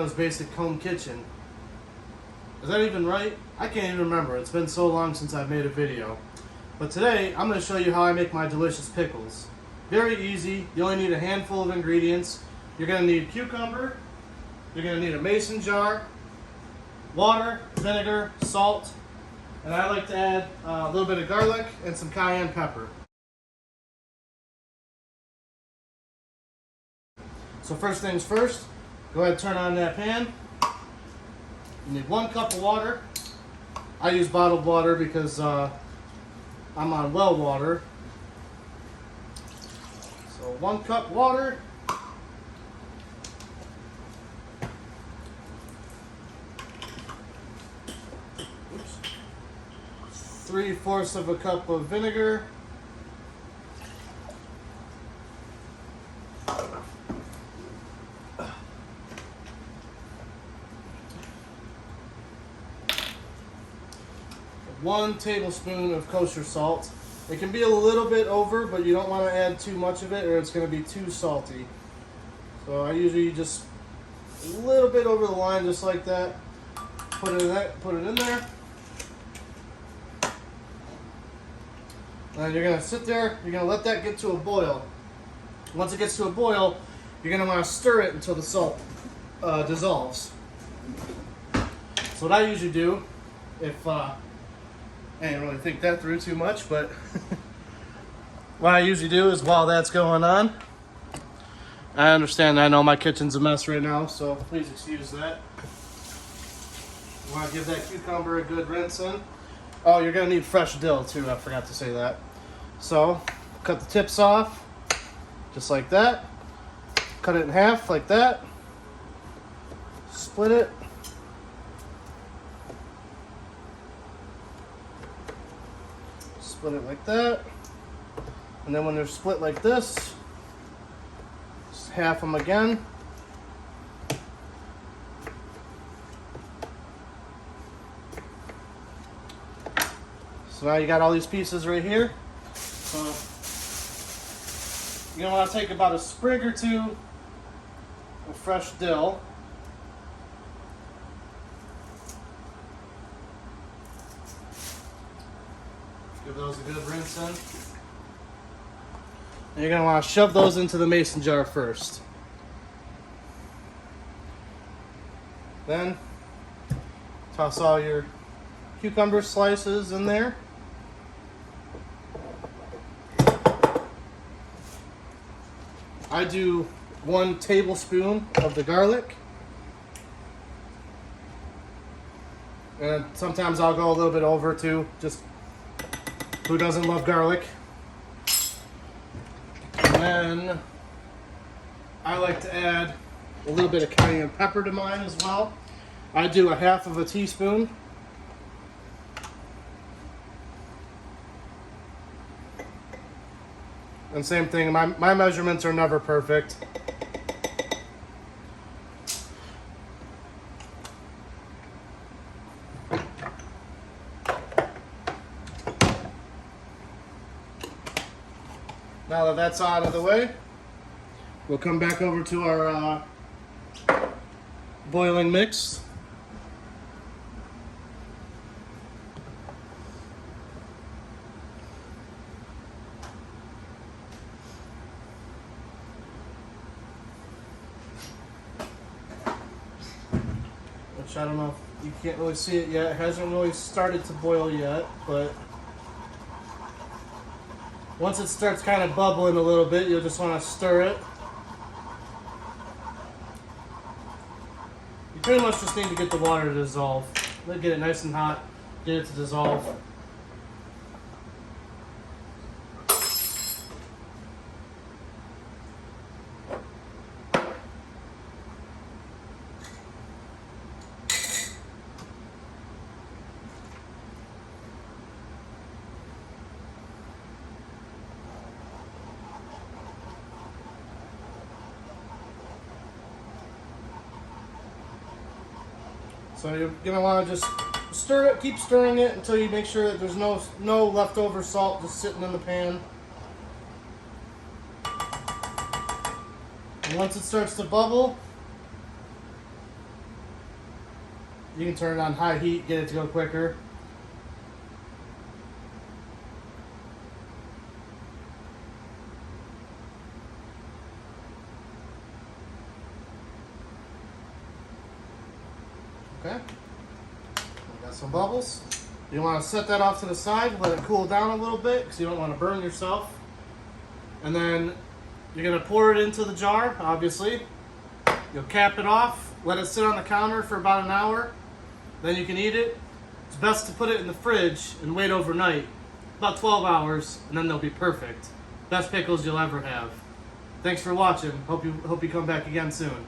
Grandma's basic home kitchen. Is that even right? I can't even remember. It's been so long since I've made a video. But today, I'm going to show you how I make my delicious pickles. Very easy. You only need a handful of ingredients. You're going to need cucumber. You're going to need a mason jar, water, vinegar, salt, and I like to add a little bit of garlic and some cayenne pepper. So first things first, go ahead and turn on that pan. You need 1 cup of water. I use bottled water because I'm on well water. So 1 cup water. Oops. 3/4 of a cup of vinegar. One tablespoon of kosher salt. It can be a little bit over, but you don't want to add too much of it or it's going to be too salty. So I usually just a little bit over the line, just like that. Put it in there. And you're going to sit there, you're going to let that get to a boil. Once it gets to a boil, you're going to want to stir it until the salt dissolves. So what I usually do, if I didn't really think that through too much, but what I usually do is while that's going on, I understand, I know my kitchen's a mess right now, so please excuse that. You want to give that cucumber a good rinse in. Oh, you're going to need fresh dill too, I forgot to say that. So, cut the tips off, just like that. Cut it in half like that. Split it. Split it like that. And then when they're split like this, just half them again. So now you got all these pieces right here. So you're gonna want to take about a sprig or two of fresh dill. Give those a good rinse in. And you're going to want to shove those into the mason jar first. Then toss all your cucumber slices in there. I do 1 tablespoon of the garlic. And sometimes I'll go a little bit over too, just who doesn't love garlic? And then I like to add a little bit of cayenne pepper to mine as well. I do 1/2 teaspoon. And same thing, my measurements are never perfect. Now that that's out of the way, we'll come back over to our boiling mix. Which I don't know if you can't really see it yet. It hasn't really started to boil yet, but once it starts kind of bubbling a little bit, you'll just want to stir it. You pretty much just need to get the water to dissolve. Get it nice and hot, get it to dissolve. So you're gonna want to just stir it, keep stirring it until you make sure that there's no leftover salt just sitting in the pan. And once it starts to bubble, You can turn it on high heat, get it to go quicker. Okay. We got some bubbles. You want to set that off to the side, let it cool down a little bit because you don't want to burn yourself. And then you're going to pour it into the jar, obviously. You'll cap it off, let it sit on the counter for about an hour. Then you can eat it. It's best to put it in the fridge and wait overnight, about 12 hours, and then they'll be perfect. Best pickles you'll ever have. Thanks for watching. Hope you come back again soon.